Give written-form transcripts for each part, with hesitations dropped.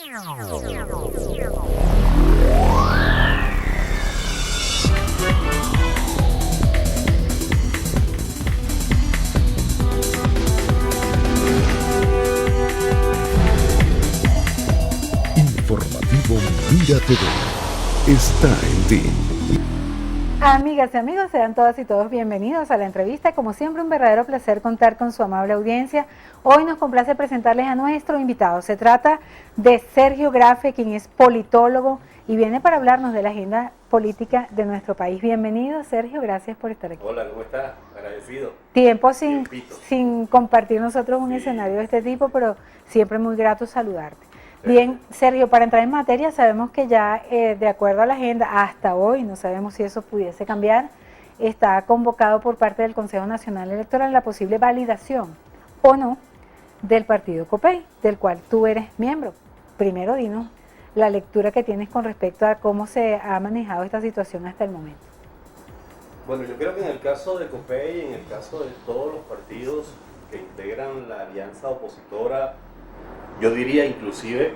Informativo Mira TV está en ti. Amigas y amigos, sean todas y todos bienvenidos a la entrevista. Como siempre, un verdadero placer contar con su amable audiencia. Hoy nos complace presentarles a nuestro invitado. Se trata de Sergio Grafe, quien es politólogo y viene para hablarnos de la agenda política de nuestro país. Bienvenido, Sergio, gracias por estar aquí. Hola, ¿cómo estás? Agradecido. Tiempo sin compartir nosotros un escenario de este tipo, pero siempre muy grato saludarte. Bien, Sergio, para entrar en materia, sabemos que ya de acuerdo a la agenda, hasta hoy, no sabemos si eso pudiese cambiar, está convocado por parte del Consejo Nacional Electoral la posible validación o no del partido COPEI, del cual tú eres miembro. Primero, dinos la lectura que tienes con respecto a cómo se ha manejado esta situación hasta el momento. Bueno, yo creo que en el caso de COPEI y en el caso de todos los partidos que integran la alianza opositora, yo diría inclusive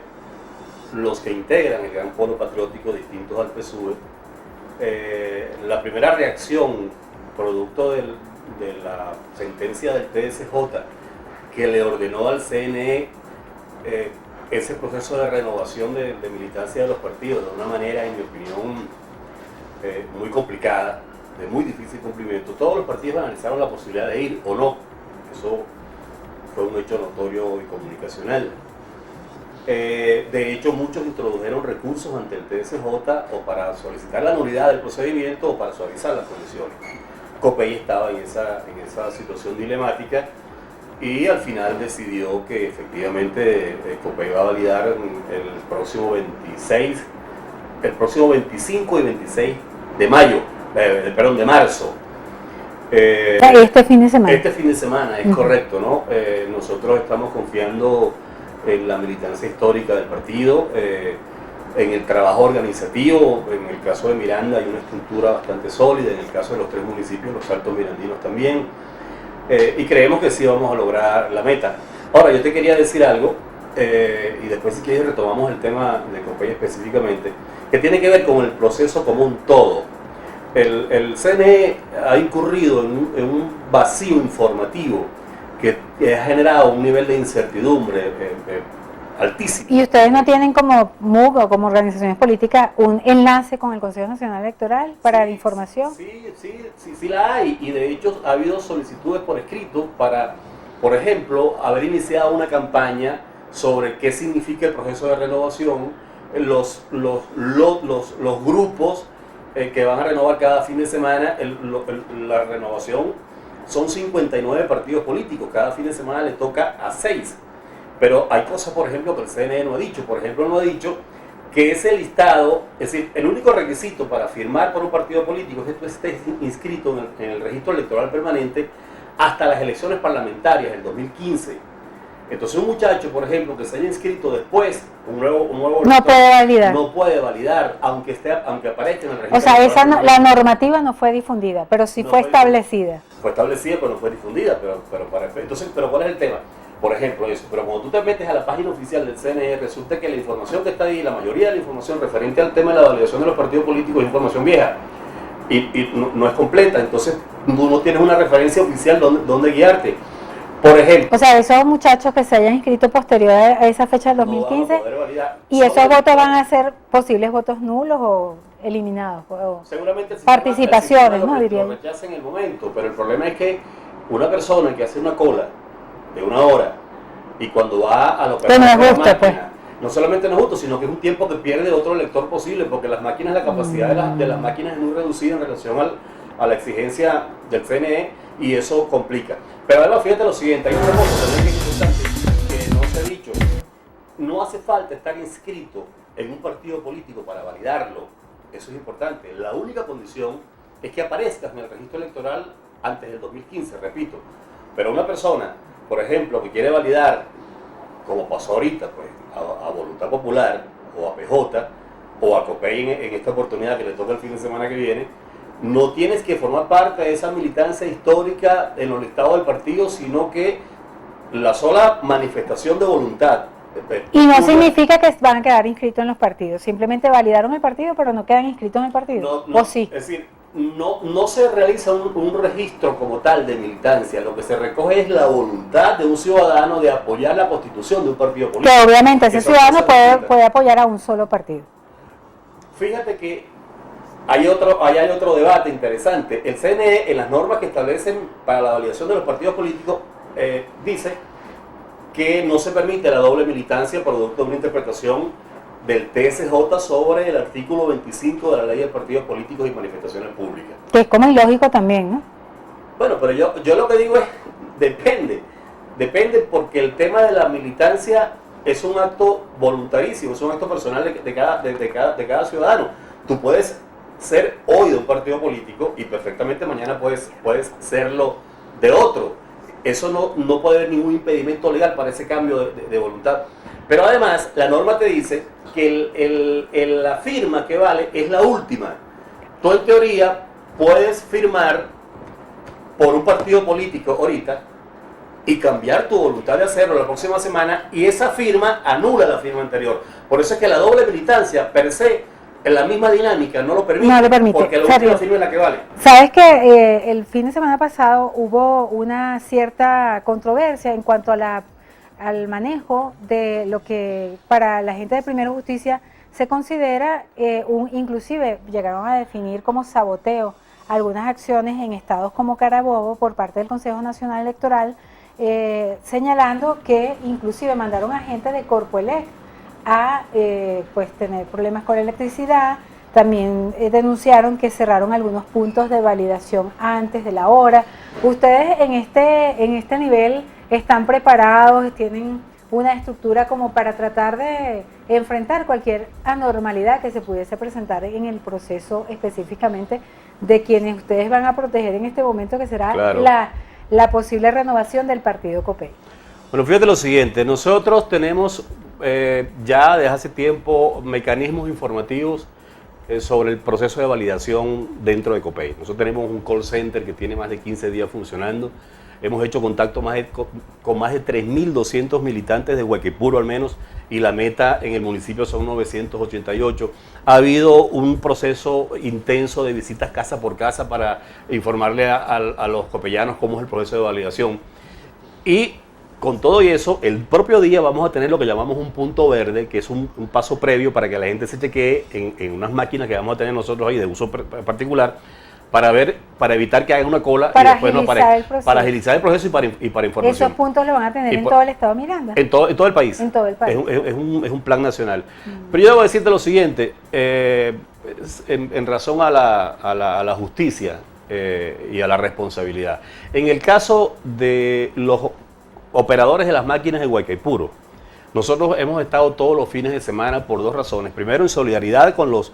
los que integran el gran polo patriótico distintos al PSUV, la primera reacción producto de la sentencia del TSJ que le ordenó al CNE ese proceso de renovación de militancia de los partidos de una manera, en mi opinión, muy complicada, de muy difícil cumplimiento. Todos los partidos analizaron la posibilidad de ir o no. Eso fue un hecho notorio y comunicacional. De hecho, muchos introdujeron recursos ante el TSJ o para solicitar la nulidad del procedimiento o para suavizar las condiciones. COPEI estaba en esa situación dilemática y al final decidió que efectivamente COPEI va a validar el próximo 25 y 26 de mayo, de marzo. Este fin de semana. Este fin de semana, es correcto, ¿no? Nosotros estamos confiando en la militancia histórica del partido, en el trabajo organizativo. En el caso de Miranda hay una estructura bastante sólida, en el caso de los 3 municipios, los altos mirandinos también, y creemos que sí vamos a lograr la meta. Ahora, yo te quería decir algo, y después si quieres retomamos el tema de COPEI específicamente, que tiene que ver con el proceso como un todo. El CNE ha incurrido en un vacío informativo que ha generado un nivel de incertidumbre altísimo. ¿Y ustedes no tienen como MUG o como organizaciones políticas un enlace con el Consejo Nacional Electoral para la información? Sí la hay, y de hecho ha habido solicitudes por escrito para, por ejemplo, haber iniciado una campaña sobre qué significa el proceso de renovación, los grupos que van a renovar cada fin de semana. La renovación son 59 partidos políticos, cada fin de semana le toca a 6. Pero hay cosas, por ejemplo, que el CNE no ha dicho. Por ejemplo, no ha dicho que ese listado, es decir, el único requisito para firmar por un partido político es que tú estés inscrito en el registro electoral permanente hasta las elecciones parlamentarias del 2015. Entonces un muchacho, por ejemplo, que se haya inscrito después, un nuevo no puede validar. No puede validar, aunque aparezca en el registro. O sea, la normativa no fue difundida, pero sí fue establecida. Fue establecida, pero no fue difundida. Pero ¿cuál es el tema? Por ejemplo, eso. Pero cuando tú te metes a la página oficial del CNE, resulta que la información que está ahí, la mayoría de la información referente al tema de la validación de los partidos políticos es información vieja. Y no es completa. Entonces, tú no tienes una referencia oficial donde guiarte. Por ejemplo, o sea, esos muchachos que se hayan inscrito posterior a esa fecha del 2015, ¿y esos votos van a ser posibles votos nulos o eliminados? O seguramente participaciones, ¿no? Diría yo. Lo rechazan en el momento, pero el problema es que una persona que hace una cola de 1 hora y cuando va a la operación de la máquina, no solamente no es justo, sino que es un tiempo que pierde otro elector posible, porque las máquinas, la capacidad de las máquinas es muy reducida en relación a la exigencia del CNE, y eso complica. Pero además, fíjate lo siguiente, hay una cosa también que es importante que no se ha dicho. No hace falta estar inscrito en un partido político para validarlo. Eso es importante. La única condición es que aparezcas en el registro electoral antes del 2015, repito. Pero una persona, por ejemplo, que quiere validar, como pasó ahorita, pues, a Voluntad Popular, o a PJ, o a COPEI en esta oportunidad que le toca el fin de semana que viene, no tienes que formar parte de esa militancia histórica en los listados del partido, sino que la sola manifestación de voluntad Y no significa que van a quedar inscritos en los partidos, simplemente validaron el partido, pero no quedan inscritos en el partido. ¿O sí? Es decir, no se realiza un registro como tal de militancia, lo que se recoge es la voluntad de un ciudadano de apoyar la constitución de un partido político. Que obviamente ese ciudadano puede apoyar a un solo partido. Fíjate que hay otro debate interesante. El CNE, en las normas que establecen para la validación de los partidos políticos, dice que no se permite la doble militancia producto de una interpretación del TSJ sobre el artículo 25 de la Ley de Partidos Políticos y Manifestaciones Públicas. Que es como ilógico también, ¿no? Bueno, pero yo lo que digo es, depende porque el tema de la militancia es un acto voluntarísimo, es un acto personal de cada ciudadano. Tú puedes ser hoy de un partido político y perfectamente mañana puedes serlo de otro. Eso no puede haber ningún impedimento legal para ese cambio de voluntad. Pero además, la norma te dice que la firma que vale es la última. Tú en teoría puedes firmar por un partido político ahorita y cambiar tu voluntad de hacerlo la próxima semana y esa firma anula la firma anterior. Por eso es que la doble militancia per se, en la misma dinámica, no lo permite. No lo permite. Porque la última firma es la que vale. Sabes que el fin de semana pasado hubo una cierta controversia en cuanto a al manejo de lo que para la gente de Primera Justicia se considera inclusive llegaron a definir como saboteo algunas acciones en estados como Carabobo por parte del Consejo Nacional Electoral, señalando que inclusive mandaron a gente de Corpoelec a pues tener problemas con la electricidad. También denunciaron que cerraron algunos puntos de validación antes de la hora. Ustedes en este nivel están preparados, tienen una estructura como para tratar de enfrentar cualquier anormalidad que se pudiese presentar en el proceso específicamente de quienes ustedes van a proteger en este momento, que será claro, la posible renovación del partido COPEI. Bueno, fíjate lo siguiente, nosotros tenemos ya desde hace tiempo mecanismos informativos sobre el proceso de validación dentro de COPEI. Nosotros tenemos un call center que tiene más de 15 días funcionando. Hemos hecho contacto con más de 3.200 militantes de Huequipuro al menos, y la meta en el municipio son 988. Ha habido un proceso intenso de visitas casa por casa para informarle a los copellanos cómo es el proceso de validación. Y con todo y eso, el propio día vamos a tener lo que llamamos un punto verde, que es un paso previo para que la gente se chequee en unas máquinas que vamos a tener nosotros ahí de uso particular, para evitar que hagan una cola y después no aparezca. Para agilizar el proceso y para información. ¿Esos puntos lo van a tener en todo el estado Miranda? En todo el país. En todo el país. Es un plan nacional. Pero yo debo decirte lo siguiente, en razón a la justicia y a la responsabilidad. En el caso de los operadores de las máquinas de Huaycaipuro, nosotros hemos estado todos los fines de semana por dos razones. Primero, en solidaridad con los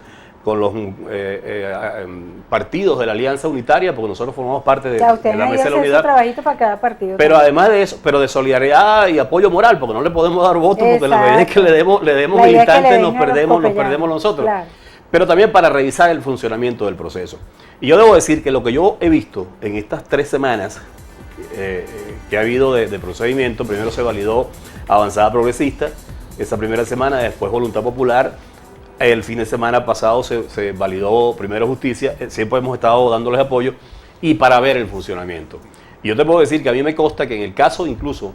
partidos de la Alianza Unitaria, porque nosotros formamos parte de la Mesa de la Unidad. Trabajito para cada partido. Pero además de eso, pero de solidaridad y apoyo moral, porque no le podemos dar votos, porque la verdad es que le demos militantes, nos perdemos nosotros. Claro. Pero también para revisar el funcionamiento del proceso. Y yo debo decir que lo que yo he visto en estas 3 semanas que ha habido de procedimiento, primero se validó Avanzada Progresista, esa primera semana, después Voluntad Popular. El fin de semana pasado se validó primero Justicia, siempre hemos estado dándoles apoyo y para ver el funcionamiento. Y yo te puedo decir que a mí me consta que en el caso incluso,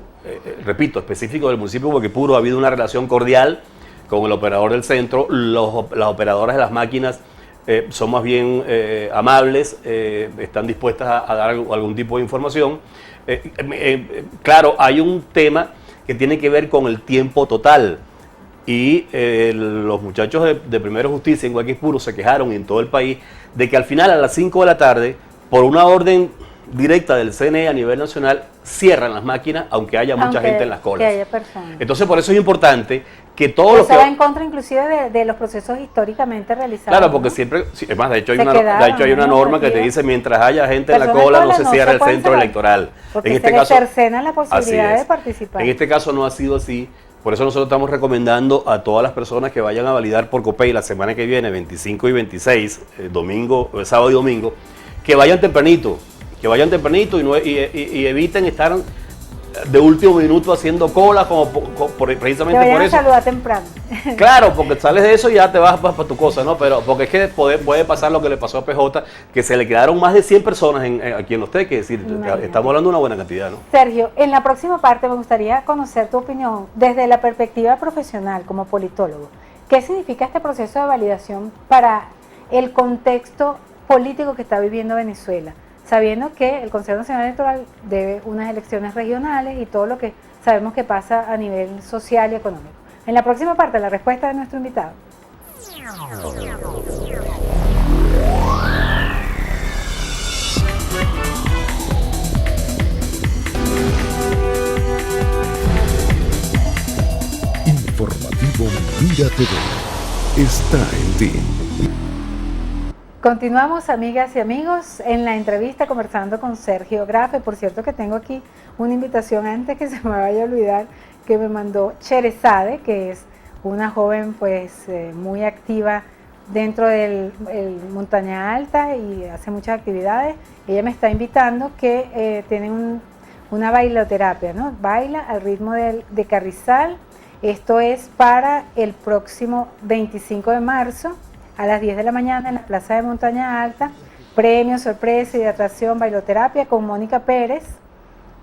repito, específico del municipio de Huequipuro, ha habido una relación cordial con el operador del centro. Las operadoras de las máquinas son más bien amables, están dispuestas a dar algún tipo de información. Claro, hay un tema que tiene que ver con el tiempo total. Y los muchachos de Primera Justicia en Huequipuro se quejaron en todo el país de que al final a las 5 de la tarde, por una orden directa del CNE a nivel nacional, cierran las máquinas aunque haya mucha gente en las colas. Que haya personas. Entonces por eso es importante que todo lo que... va en contra inclusive de los procesos históricamente realizados. Claro, porque siempre, es más, de hecho hay una norma que te dice mientras haya gente en la cola no se cierra el centro electoral. Porque en este se caso, cercena la posibilidad de participar. En este caso no ha sido así. Por eso nosotros estamos recomendando a todas las personas que vayan a validar por COPEI la semana que viene, 25 y 26, sábado y domingo, que vayan tempranito y eviten estar de último minuto haciendo cola, como precisamente por eso. Saludar temprano. Claro, porque sales de eso y ya te vas para tu cosa, ¿no? Pero porque es que puede pasar lo que le pasó a PJ, que se le quedaron más de 100 personas aquí en Los Teques, es decir, estamos hablando de una buena cantidad, ¿no? Sergio, en la próxima parte me gustaría conocer tu opinión desde la perspectiva profesional como politólogo. ¿Qué significa este proceso de validación para el contexto político que está viviendo Venezuela? Sabiendo que el Consejo Nacional Electoral debe unas elecciones regionales y todo lo que sabemos que pasa a nivel social y económico. En la próxima parte, la respuesta de nuestro invitado. Informativo Mira TV está en ti. Continuamos, amigas y amigos, en la entrevista conversando con Sergio Grafe. Por cierto que tengo aquí una invitación antes que se me vaya a olvidar, que me mandó Cherezade, que es una joven pues muy activa dentro del Montaña Alta y hace muchas actividades. Ella me está invitando que tienen una bailoterapia, ¿no? Baila al ritmo de Carrizal. Esto es para el próximo 25 de marzo a las 10 de la mañana en la Plaza de Montaña Alta. Premio, sorpresa y de atracción, bailoterapia con Mónica Pérez,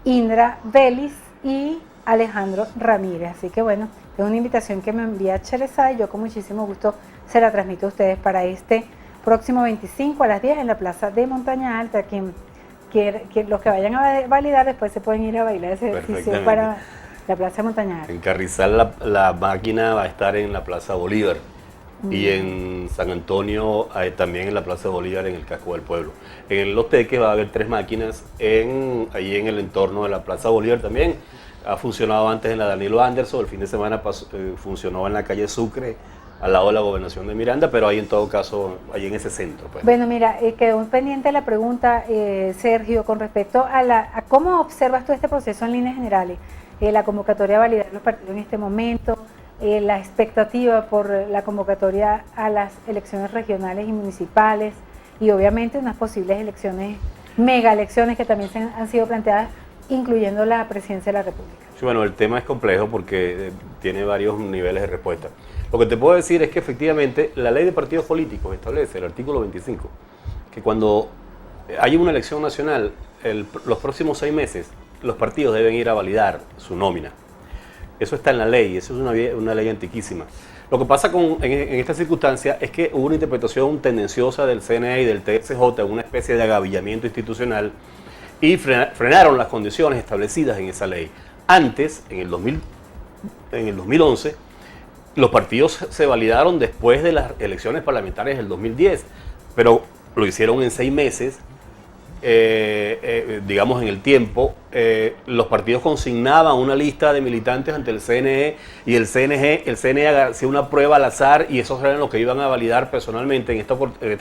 Indra Vélez y Alejandro Ramírez. Así que bueno, es una invitación que me envía Cherezade y yo con muchísimo gusto se la transmito a ustedes para este próximo 25 a las 10 en la Plaza de Montaña Alta. Que los que vayan a validar después se pueden ir a bailar ese ejercicio para la Plaza de Montaña Alta. En Carrizal la máquina va a estar en la Plaza Bolívar. Y en San Antonio también en la Plaza Bolívar, en el casco del pueblo. En Los Teques va a haber 3 máquinas, ahí en el entorno de la Plaza Bolívar también. Ha funcionado antes en la Danilo Anderson, el fin de semana funcionó en la calle Sucre, al lado de la Gobernación de Miranda, pero ahí en todo caso, ahí en ese centro. Pues. Bueno, mira, quedó pendiente la pregunta, Sergio, con respecto a cómo observas tú este proceso en líneas generales, la convocatoria a validar los partidos en este momento, la expectativa por la convocatoria a las elecciones regionales y municipales y obviamente unas posibles elecciones, mega elecciones que también han sido planteadas, incluyendo la presidencia de la República. Sí, bueno, el tema es complejo porque tiene varios niveles de respuesta. Lo que te puedo decir es que efectivamente la ley de partidos políticos establece, el artículo 25, que cuando hay una elección nacional, los próximos 6 meses, los partidos deben ir a validar su nómina. Eso está en la ley, eso es una ley antiquísima. Lo que pasa en esta circunstancia es que hubo una interpretación tendenciosa del CNE y del TSJ, una especie de agavillamiento institucional, y frenaron las condiciones establecidas en esa ley. Antes, en el 2011, los partidos se validaron después de las elecciones parlamentarias del 2010, pero lo hicieron en 6 meses. Digamos en el tiempo, los partidos consignaban una lista de militantes ante el CNE y el CNE hacía una prueba al azar y esos eran los que iban a validar personalmente. En esta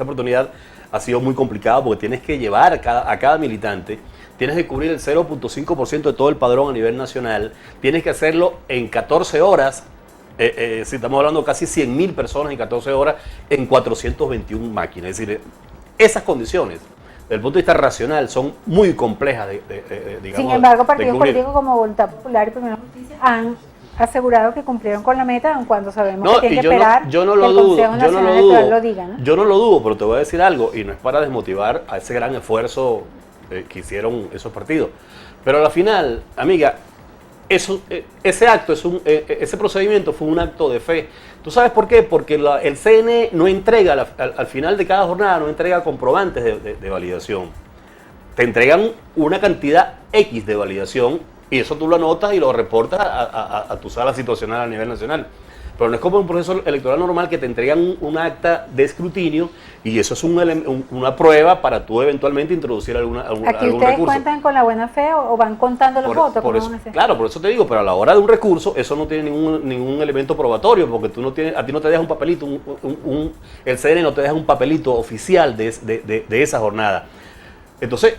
oportunidad ha sido muy complicado porque tienes que llevar a cada militante, tienes que cubrir el 0.5% de todo el padrón a nivel nacional, tienes que hacerlo en 14 horas, si estamos hablando de casi 100.000 personas en 14 horas en 421 máquinas. Es decir, esas condiciones desde el punto de vista racional son muy complejas digamos. Sin embargo, partidos políticos como Voluntad Popular y Primera Justicia han asegurado que cumplieron con la meta, aun cuando sabemos que tienen que esperar que el Consejo Nacional Electoral lo diga, ¿no? Yo no lo dudo, pero te voy a decir algo, y no es para desmotivar a ese gran esfuerzo que hicieron esos partidos. Pero a la final, amiga, ese procedimiento fue un acto de fe. ¿Tú sabes por qué? Porque el CNE no entrega, al final de cada jornada, no entrega comprobantes de validación. Te entregan una cantidad X de validación y eso tú lo anotas y lo reportas a tu sala situacional a nivel nacional. Pero no es como un proceso electoral normal que te entregan un acta de escrutinio y eso es una prueba para tú eventualmente introducir algún recurso. ¿Aquí ustedes cuentan con la buena fe o van contando los votos? Claro, por eso te digo, pero a la hora de un recurso eso no tiene ningún elemento probatorio porque a ti no te deja un papelito, el CNE no te deja un papelito oficial de esa jornada. Entonces,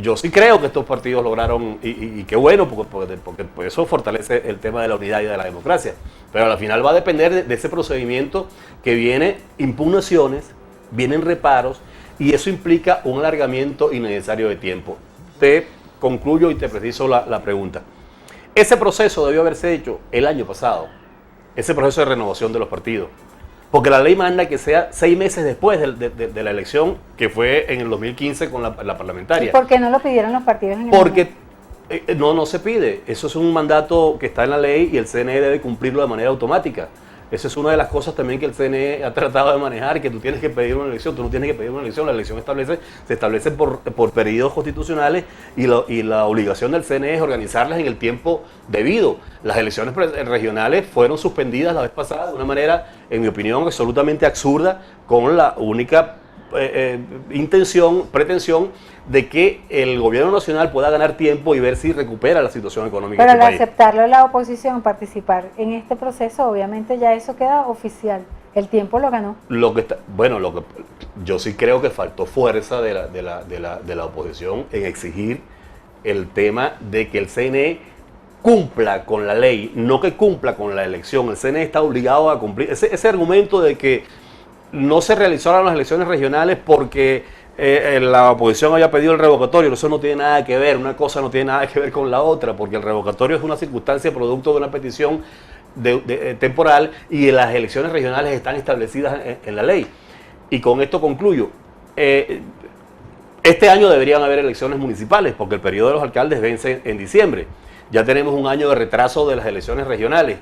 yo sí creo que estos partidos lograron, y qué bueno, porque eso fortalece el tema de la unidad y de la democracia. Pero al final va a depender de ese procedimiento que viene impugnaciones, vienen reparos, y eso implica un alargamiento innecesario de tiempo. Te concluyo y te preciso la pregunta. Ese proceso debió haberse hecho el año pasado, ese proceso de renovación de los partidos. Porque la ley manda que sea 6 meses después de la elección, que fue en el 2015 con la parlamentaria. ¿Y por qué no lo pidieron los partidos en el Porque no se pide. Eso es un mandato que está en la ley y el CNE debe cumplirlo de manera automática. Esa es una de las cosas también que el CNE ha tratado de manejar, que tú tienes que pedir una elección. Tú no tienes que pedir una elección, la elección se establece por periodos constitucionales y la obligación del CNE es organizarlas en el tiempo debido. Las elecciones regionales fueron suspendidas la vez pasada de una manera, en mi opinión, absolutamente absurda, con la única pretensión de que el gobierno nacional pueda ganar tiempo y ver si recupera la situación económica Pero del país. al aceptarlo la oposición, participar en este proceso, obviamente ya eso queda oficial. El tiempo lo ganó. Yo sí creo que faltó fuerza de la oposición en exigir el tema de que el CNE cumpla con la ley, no que cumpla con la elección. El CNE está obligado a cumplir. Ese argumento de que no se realizaron las elecciones regionales porque la oposición había pedido el revocatorio, eso no tiene nada que ver, una cosa no tiene nada que ver con la otra, porque el revocatorio es una circunstancia producto de una petición temporal y las elecciones regionales están establecidas en la ley. Y con esto concluyo. Este año deberían haber elecciones municipales, porque el periodo de los alcaldes vence en diciembre. Ya tenemos un año de retraso de las elecciones regionales.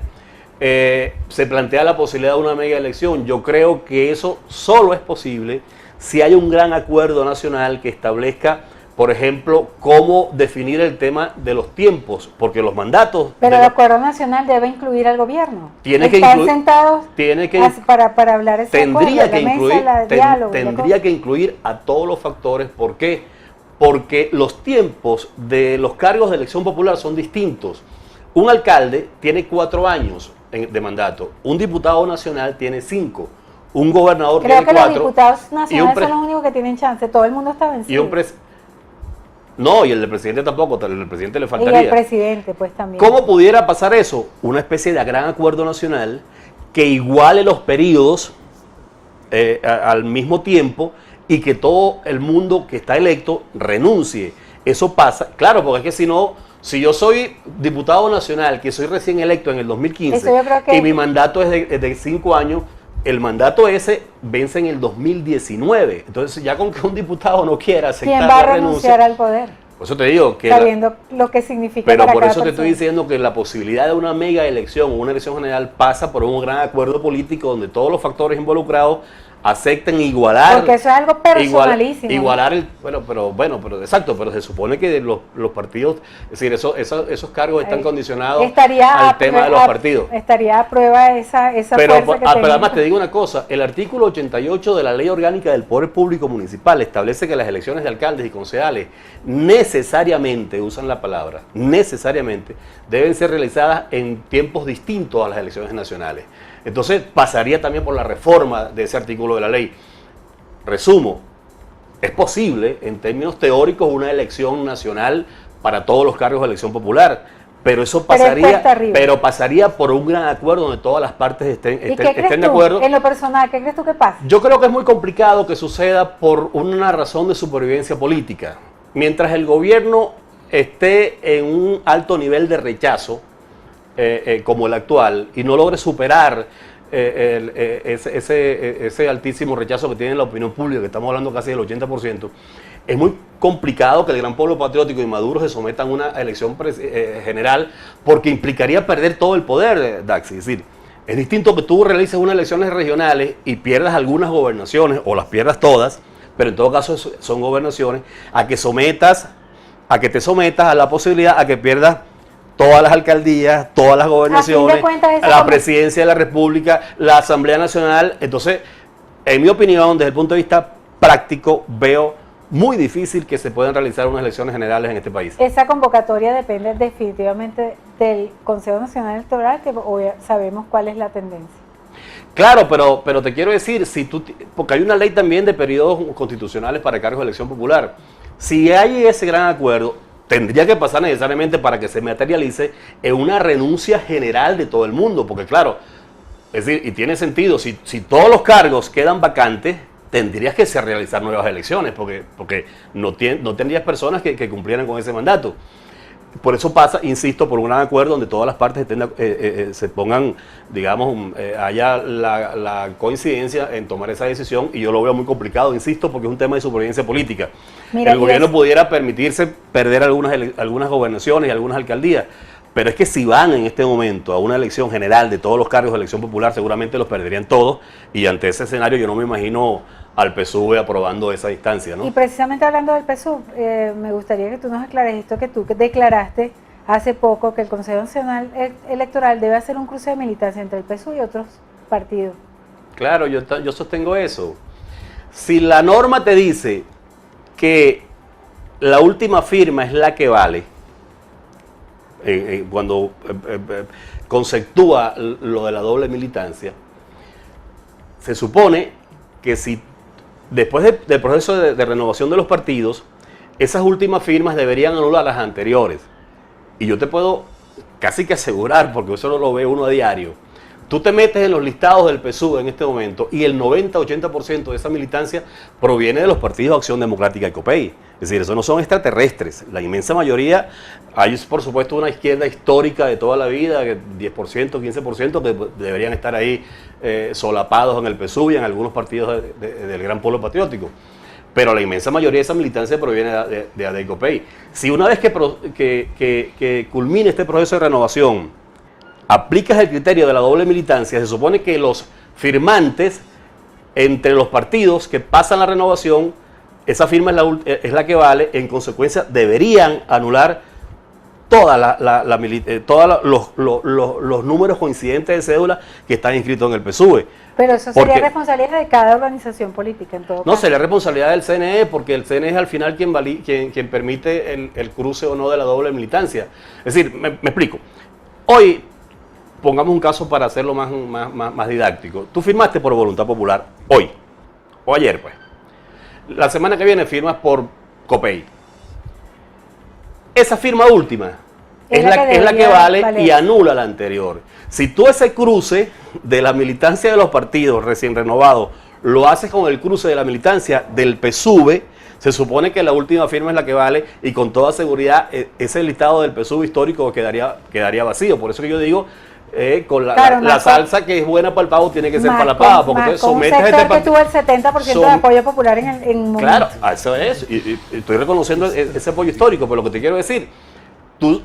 Se plantea la posibilidad de una mega elección. Yo creo que eso solo es posible si hay un gran acuerdo nacional que establezca, por ejemplo, cómo definir el tema de los tiempos, porque los mandatos... Pero el acuerdo nacional debe incluir al gobierno. Están sentados para hablar ese tendría que incluir a todos los factores. ¿Por qué? Porque los tiempos de los cargos de elección popular son distintos. Un alcalde tiene 4 años de mandato, un diputado nacional tiene 5. Un gobernador tiene 4. Creo que los diputados nacionales son los únicos que tienen chance. Todo el mundo está vencido. Y el del presidente tampoco. El del presidente le faltaría. Y el presidente, pues también. ¿Cómo pudiera pasar eso? Una especie de gran acuerdo nacional que iguale los periodos al mismo tiempo y que todo el mundo que está electo renuncie. Eso pasa, claro, porque es que si no, si yo soy diputado nacional, que soy recién electo en el 2015 y mi mandato es de 5 años, el mandato ese vence en el 2019. Entonces, ya con que un diputado no quiera aceptar ¿quién va a renunciar al poder? Por eso te digo que... Sabiendo lo que significa pero para por cada eso te persona. estoy diciendo que la posibilidad de una mega elección o una elección general pasa por un gran acuerdo político donde todos los factores involucrados acepten igualar. Porque eso es algo personalísimo. Igualar el... Pero exacto, pero se supone que los partidos, es decir, esos cargos están condicionados al tema de los partidos. Estaría a prueba esa pero fuerza que además te digo una cosa, el artículo 88 de la Ley Orgánica del Poder Público Municipal establece que las elecciones de alcaldes y concejales necesariamente, usan la palabra, necesariamente, deben ser realizadas en tiempos distintos a las elecciones nacionales. Entonces pasaría también por la reforma de ese artículo de la ley. Resumo, es posible en términos teóricos una elección nacional para todos los cargos de elección popular, pero eso pasaría por un gran acuerdo donde todas las partes estén de acuerdo. En lo personal, ¿qué crees tú que pasa? Yo creo que es muy complicado que suceda por una razón de supervivencia política. Mientras el gobierno esté en un alto nivel de rechazo, como el actual, y no logre superar ese altísimo rechazo que tiene la opinión pública, que estamos hablando casi del 80%, es muy complicado que el gran pueblo patriótico y Maduro se sometan a una elección general, porque implicaría perder todo el poder, Daxi. Es decir, es distinto que tú realices unas elecciones regionales y pierdas algunas gobernaciones, o las pierdas todas, pero en todo caso son gobernaciones, a que te sometas a la posibilidad a que pierdas todas las alcaldías, todas las gobernaciones, la presidencia de la República, la Asamblea Nacional. Entonces, en mi opinión, desde el punto de vista práctico, veo muy difícil que se puedan realizar unas elecciones generales en este país. Esa convocatoria depende definitivamente del Consejo Nacional Electoral, que hoy sabemos cuál es la tendencia. Claro, pero te quiero decir, porque hay una ley también de periodos constitucionales para cargos de elección popular. Si hay ese gran acuerdo, tendría que pasar necesariamente para que se materialice en una renuncia general de todo el mundo, porque claro, es decir, y tiene sentido, si todos los cargos quedan vacantes, tendrías que realizar nuevas elecciones, porque no tendrías personas que cumplieran con ese mandato. Por eso pasa, insisto, por un gran acuerdo donde todas las partes se pongan, digamos, haya la coincidencia en tomar esa decisión, y yo lo veo muy complicado, insisto, porque es un tema de supervivencia política. Mira, el gobierno pudiera permitirse perder algunas gobernaciones y algunas alcaldías, pero es que si van en este momento a una elección general de todos los cargos de elección popular, seguramente los perderían todos, y ante ese escenario yo no me imagino al PSUV aprobando esa distancia, ¿no? Y precisamente hablando del PSUV, me gustaría que tú nos aclares esto que tú declaraste hace poco, que el Consejo Nacional Electoral debe hacer un cruce de militancia entre el PSUV y otros partidos. Claro, yo sostengo eso. Si la norma te dice que la última firma es la que vale, cuando conceptúa lo de la doble militancia, se supone que si después del proceso de renovación de los partidos, esas últimas firmas deberían anular las anteriores. Y yo te puedo casi que asegurar, porque eso no lo ve uno a diario, tú te metes en los listados del PSUV en este momento y el 90-80% de esa militancia proviene de los partidos de Acción Democrática y COPEI. Es decir, eso no son extraterrestres. La inmensa mayoría, hay por supuesto una izquierda histórica de toda la vida, 10%, 15% que deberían estar ahí solapados en el PSUV y en algunos partidos del gran pueblo patriótico. Pero la inmensa mayoría de esa militancia proviene de ADECOPEI. Si una vez que culmine este proceso de renovación, aplicas el criterio de la doble militancia, se supone que los firmantes entre los partidos que pasan la renovación, esa firma es la que vale, en consecuencia deberían anular todos los números coincidentes de cédula que están inscritos en el PSUV. Pero eso sería responsabilidad de cada organización política en todo caso. No, sería responsabilidad del CNE, porque el CNE es al final quien permite el cruce o no de la doble militancia. Es decir, me explico. Hoy, pongamos un caso para hacerlo más didáctico. Tú firmaste por voluntad popular hoy, o ayer pues. La semana que viene firmas por COPEI. Esa firma última es la que vale y anula la anterior. Si tú ese cruce de la militancia de los partidos recién renovados lo haces con el cruce de la militancia del PSUV, se supone que la última firma es la que vale, y con toda seguridad ese listado del PSUV histórico quedaría vacío. Por eso que yo digo, con la salsa que es buena para el pavo tiene que ser para la pava, porque entonces sometes a este que tuvo el 70% de apoyo popular en un momento. Claro, eso es, y estoy reconociendo ese apoyo histórico, pero lo que te quiero decir, tú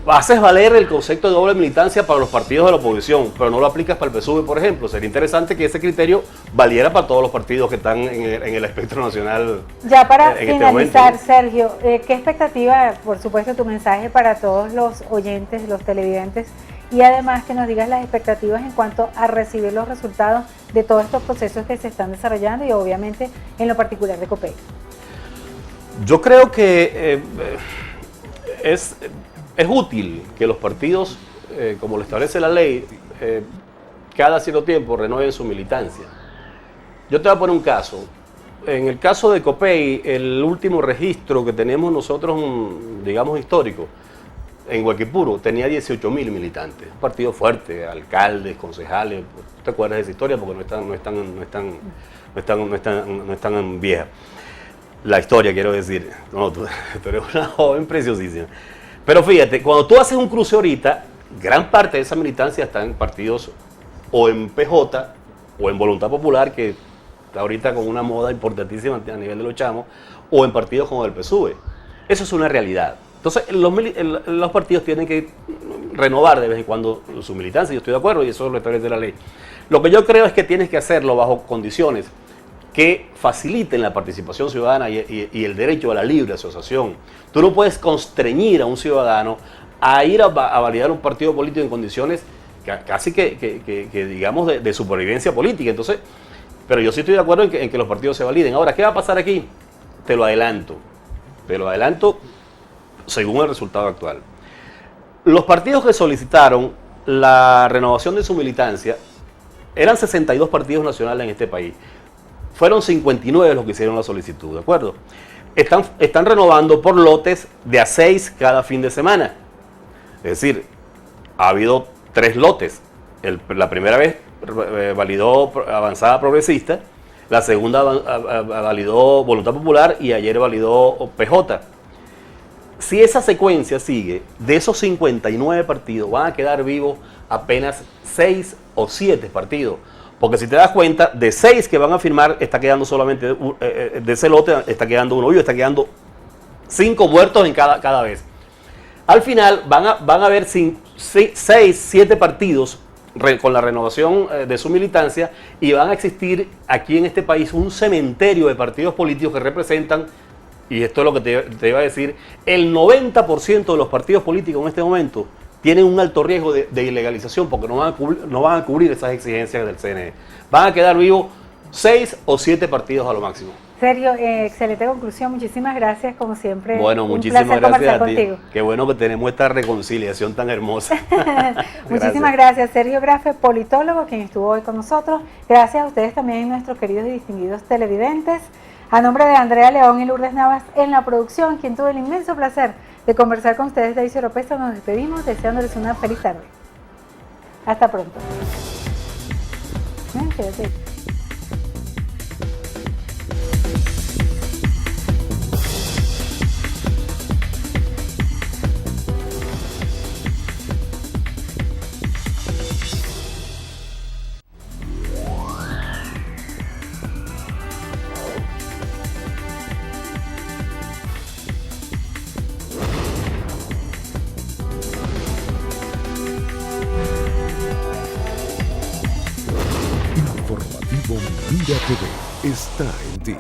haces valer el concepto de doble militancia para los partidos de la oposición, pero no lo aplicas para el PSUV, por ejemplo. Sería interesante que ese criterio valiera para todos los partidos que están en el espectro nacional. Ya para finalizar, Sergio, ¿qué expectativa, por supuesto, tu mensaje para todos los oyentes, los televidentes, y además que nos digas las expectativas en cuanto a recibir los resultados de todos estos procesos que se están desarrollando y obviamente en lo particular de COPEI? Yo creo que es útil que los partidos, como lo establece la ley, cada cierto tiempo renueven su militancia. Yo te voy a poner un caso. En el caso de COPEI, el último registro que tenemos nosotros, digamos histórico, en Huequipuro tenía 18.000 militantes, un partido fuerte, alcaldes, concejales. ¿Tú te acuerdas de esa historia? Porque no es tan vieja. La historia, quiero decir. No, tú eres una joven preciosísima. Pero fíjate, cuando tú haces un cruce ahorita, gran parte de esa militancia está en partidos o en PJ o en Voluntad Popular, que está ahorita con una moda importantísima a nivel de los chamos, o en partidos como el PSUV. Eso es una realidad. Entonces, los partidos tienen que renovar de vez en cuando su militancia, yo estoy de acuerdo y eso lo establece la ley. Lo que yo creo es que tienes que hacerlo bajo condiciones que faciliten la participación ciudadana y el derecho a la libre asociación. Tú no puedes constreñir a un ciudadano a ir a validar un partido político en condiciones casi que digamos, de supervivencia política. Entonces, pero yo sí estoy de acuerdo en que los partidos se validen. Ahora, ¿qué va a pasar aquí? Te lo adelanto según el resultado actual. Los partidos que solicitaron la renovación de su militancia eran 62 partidos nacionales en este país. Fueron 59 los que hicieron la solicitud, ¿de acuerdo? Están renovando por lotes de a 6 cada fin de semana. Es decir, ha habido 3 lotes. La primera vez validó Avanzada Progresista, la segunda validó Voluntad Popular y ayer validó PJ. Si esa secuencia sigue, de esos 59 partidos van a quedar vivos apenas 6 o 7 partidos. Porque si te das cuenta, de 6 que van a firmar, está quedando solamente, de ese lote está quedando uno vivo, está quedando 5 muertos en cada vez. Al final van a haber 6, 7 partidos con la renovación de su militancia y van a existir aquí en este país un cementerio de partidos políticos que representan, y esto es lo que te iba a decir, el 90% de los partidos políticos en este momento tienen un alto riesgo de ilegalización porque no van a cubrir esas exigencias del CNE. Van a quedar vivos 6 o 7 partidos a lo máximo. Sergio, excelente conclusión, muchísimas gracias como siempre. Bueno, muchísimas gracias a ti. Contigo. Qué bueno que tenemos esta reconciliación tan hermosa. Muchísimas gracias, Sergio Grafe, politólogo, quien estuvo hoy con nosotros. Gracias a ustedes también, nuestros queridos y distinguidos televidentes. A nombre de Andrea León y Lourdes Navas en la producción, quien tuvo el inmenso placer de conversar con ustedes, Daisy Oropesa, nos despedimos deseándoles una feliz tarde. Hasta pronto. Quédate. Informativo Mira TV está en ti.